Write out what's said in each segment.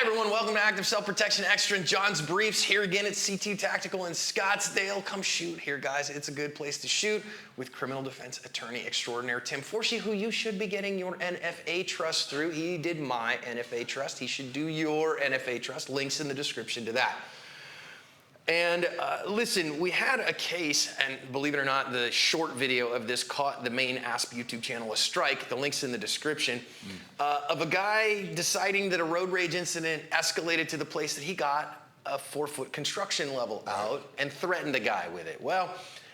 everyone, welcome to Active Self-Protection Extra and John's Briefs here again at CT Tactical in Scottsdale. Come shoot here, guys. It's a good place to shoot with criminal defense attorney extraordinaire Tim Forshey, who you should be getting your NFA trust through. He did my NFA trust. He should do your NFA trust. Links in the description to that. And listen, we had a case, and believe it or not, the short video of this caught the main ASP YouTube channel a strike. The link's in the description, of a guy deciding that a road rage incident escalated to the place that he got a 4-foot construction level out and threatened the guy with it. Well,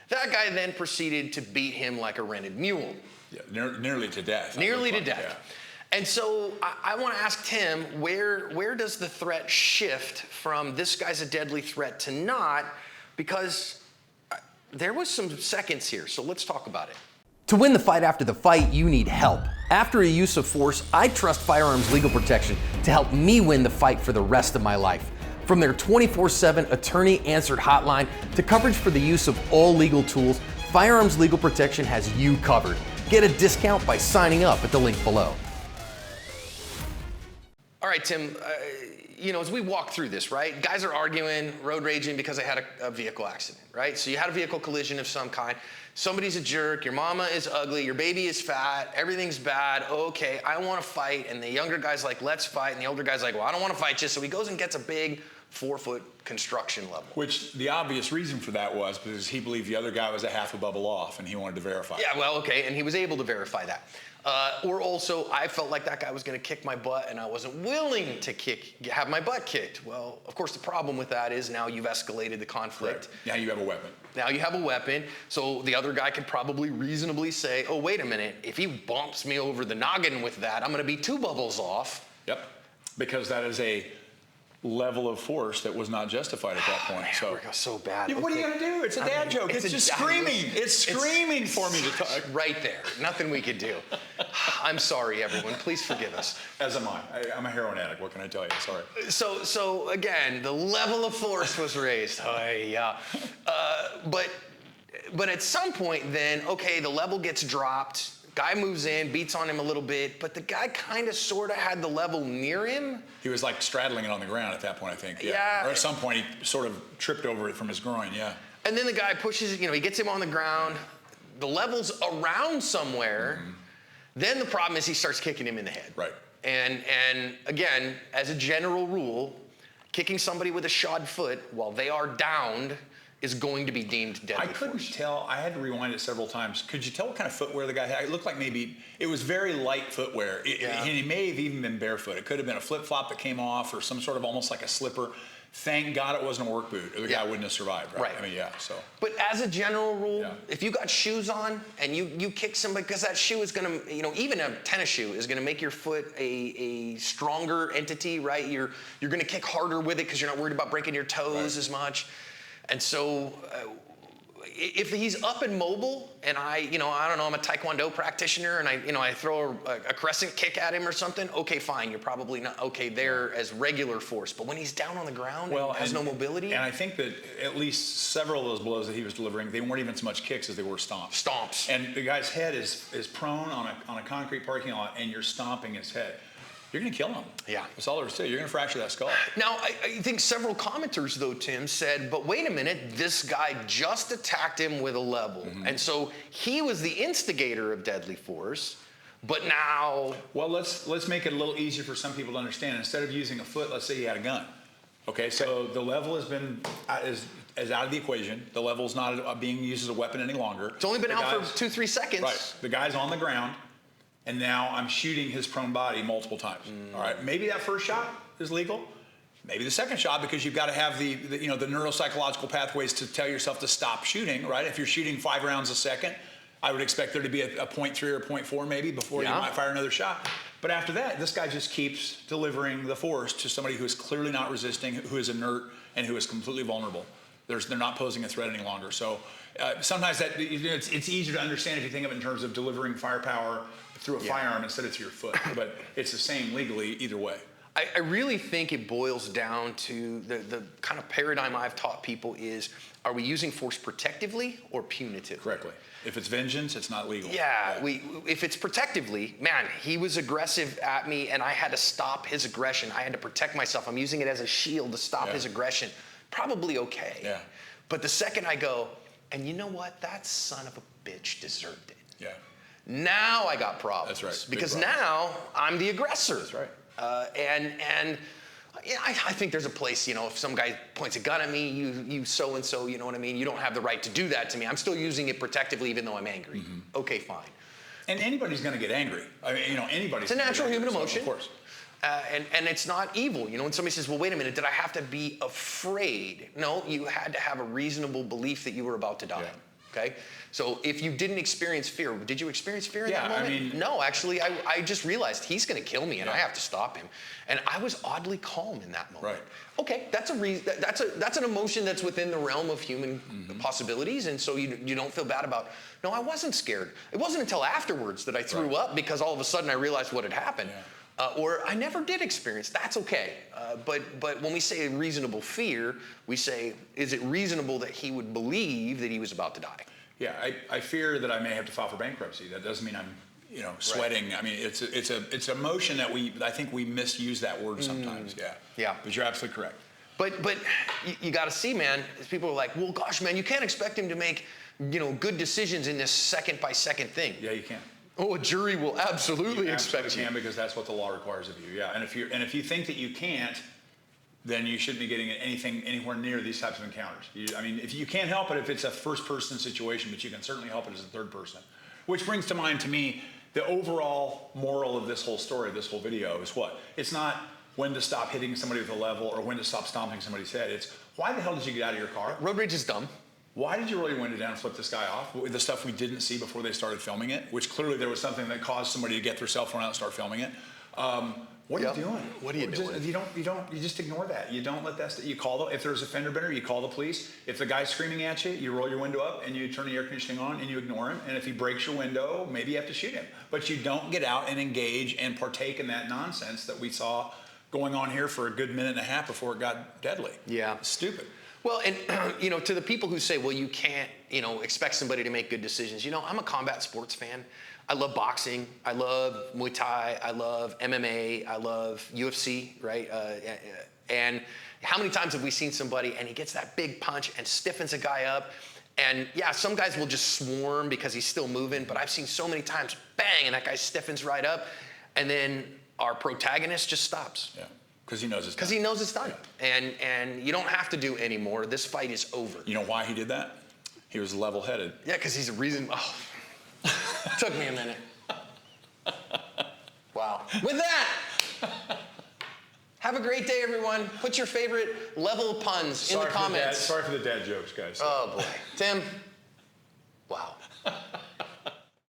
that guy then proceeded to beat him like a rented mule. Yeah, nearly to death. Nearly to death. Yeah. And so I want to ask Tim, where does the threat shift from this guy's a deadly threat to not? Because there was some seconds here, so let's talk about it. To win the fight after the fight, you need help. After a use of force, I trust Firearms Legal Protection to help me win the fight for the rest of my life. From their 24/7 attorney-answered hotline to coverage for the use of all legal tools, Firearms Legal Protection has you covered. Get a discount by signing up at the link below. All right, Tim, as we walk through this, right, guys are arguing, road raging because they had a vehicle accident, right? So you had a vehicle collision of some kind. Somebody's a jerk, your mama is ugly, your baby is fat, everything's bad. Okay, I want to fight. And the younger guy's like, let's fight. And the older guy's like, well, I don't want to fight you. So he goes and gets a big 4-foot construction level. Which the obvious reason for that was because he believed the other guy was a half a bubble off and he wanted to verify. Yeah, well, okay, and he was able to verify that. Or also, I felt like that guy was going to kick my butt and I wasn't willing to have my butt kicked. Well, of course, the problem with that is now you've escalated the conflict. Correct. Now you have a weapon. Now you have a weapon, so the other guy could probably reasonably say, oh, wait a minute, if he bumps me over the noggin with that, I'm going to be 2 bubbles off. Yep, because that is a level of force that was not justified at that point. Man, so we're so bad. Yeah, what are you gonna do? It's a dad joke. It's just screaming. It's screaming for me to talk. Right there. Nothing we could do. I'm sorry, everyone. Please forgive us. As am I. I'm a heroin addict. What can I tell you? Sorry. So again, the level of force was raised. But at some point, then, okay, the level gets dropped. Guy moves in, beats on him a little bit, but the guy kind of sort of had the level near him. He was like straddling it on the ground at that point, I think. Yeah. Or at some point, he sort of tripped over it from his groin, yeah. And then the guy pushes, he gets him on the ground. The level's around somewhere. Mm-hmm. Then the problem is he starts kicking him in the head. Right. And again, as a general rule, kicking somebody with a shod foot while they are downed is going to be deemed deadly I couldn't force. tell. I had to rewind it several times. Could you tell what kind of footwear the guy had? It looked like maybe it was very light footwear. And he may have even been barefoot. It could have been a flip-flop that came off or some sort of almost like a slipper. Thank God it wasn't a work boot or the guy wouldn't have survived, right? I mean, so. But as a general rule, if you got shoes on and you kick somebody, because that shoe is going to, even a tennis shoe is going to make your foot a stronger entity, right? You're going to kick harder with it because you're not worried about breaking your toes as much. And so if he's up and mobile and I don't know, I'm a Taekwondo practitioner and I throw a crescent kick at him or something, okay, fine, you're probably not okay there as regular force. But when he's down on the ground and has no mobility. And I think that at least several of those blows that he was delivering, they weren't even so much kicks as they were stomps. Stomps. And the guy's head is prone on a concrete parking lot and you're stomping his head. You're going to kill him. Yeah. That's all there is to it. You're going to fracture that skull. Now, I think several commenters, though, Tim, said, but wait a minute, this guy just attacked him with a level. Mm-hmm. And so he was the instigator of deadly force, but now... Well, let's make it a little easier for some people to understand. Instead of using a foot, let's say he had a gun. Okay, so the level has been... is out of the equation. The level's not being used as a weapon any longer. It's only been out for 2-3 seconds. Right. The guy's on the ground. And now I'm shooting his prone body multiple times. All right, maybe that first shot is legal. Maybe the second shot, because you've got to have the neuropsychological pathways to tell yourself to stop shooting, right? If you're shooting 5 rounds a second, I would expect there to be a 0.3 or 0.4 maybe before you might fire another shot. But after that, this guy just keeps delivering the force to somebody who is clearly not resisting, who is inert, and who is completely vulnerable. They're not posing a threat any longer. So sometimes that it's easier to understand if you think of it in terms of delivering firepower through a firearm instead of through your foot. But it's the same legally either way. I really think it boils down to the kind of paradigm I've taught people is, are we using force protectively or punitively? Correctly. If it's vengeance, it's not legal. Yeah, if it's protectively, man, he was aggressive at me and I had to stop his aggression. I had to protect myself. I'm using it as a shield to stop his aggression. Probably okay. Yeah. But the second I go, and you know what? That son of a bitch deserved it. Yeah. Now I got problems. That's right. Because now I'm the aggressor. That's right. And yeah, I think there's a place, if some guy points a gun at me, you so-and-so, you know what I mean? You don't have the right to do that to me. I'm still using it protectively even though I'm angry. Mm-hmm. Okay, fine. And anybody's going to get angry. I mean, anybody's. It's a natural human So, emotion. of course. And it's not evil. When somebody says, well, wait a minute, did I have to be afraid? No, you had to have a reasonable belief that you were about to die. Yeah. Okay? So if you didn't experience fear, did you experience fear in that moment? I mean, no, actually, I just realized he's going to kill me and I have to stop him. And I was oddly calm in that moment. Right. Okay, that's an emotion that's within the realm of human possibilities, and so you don't feel bad about, no, I wasn't scared. It wasn't until afterwards that I threw up because all of a sudden I realized what had happened. Yeah. Or I never did experience. That's okay. But when we say reasonable fear, we say, is it reasonable that he would believe that he was about to die? Yeah, I fear that I may have to file for bankruptcy. That doesn't mean I'm, sweating. Right. I mean, it's an emotion that I think we misuse that word sometimes. Yeah. Yeah. But you're absolutely correct. But you got to see, man. People are like, well, gosh, man, you can't expect him to make, good decisions in this second by second thing. Yeah, you can. Oh, a jury will absolutely expect you. You can, because that's what the law requires of you. Yeah, and if you think that you can't, then you shouldn't be getting anything anywhere near these types of encounters. If you can't help it if it's a first-person situation, but you can certainly help it as a third person. Which brings to mind, to me, the overall moral of this whole story, this whole video, is what? It's not when to stop hitting somebody with a level or when to stop stomping somebody's head. It's, why the hell did you get out of your car? Road rage is dumb. Why did you really wind it down and flip this guy off? The stuff we didn't see before they started filming it, which clearly there was something that caused somebody to get their cell phone out and start filming it. What are you doing? What are you doing? You just ignore that. You don't let that. You call if there's a fender bender, you call the police. If the guy's screaming at you, you roll your window up and you turn the air conditioning on and you ignore him. And if he breaks your window, maybe you have to shoot him. But you don't get out and engage and partake in that nonsense that we saw going on here for a good minute and a half before it got deadly. Yeah, it's stupid. Well, and to the people who say, well, you can't, expect somebody to make good decisions. I'm a combat sports fan. I love boxing. I love Muay Thai. I love MMA. I love UFC, right? And how many times have we seen somebody and he gets that big punch and stiffens a guy up? And yeah, some guys will just swarm because he's still moving, but I've seen so many times, bang, and that guy stiffens right up, and then our protagonist just stops. Yeah. Because he knows it's done. Because he knows it's done. Yeah. And you don't have to do any more. This fight is over. You know why he did that? He was level-headed. Yeah, because he's a reason. Oh, took me a minute. Wow. With that, have a great day, everyone. Put your favorite level puns in the comments. Sorry for the dad jokes, guys. Oh, boy. Tim?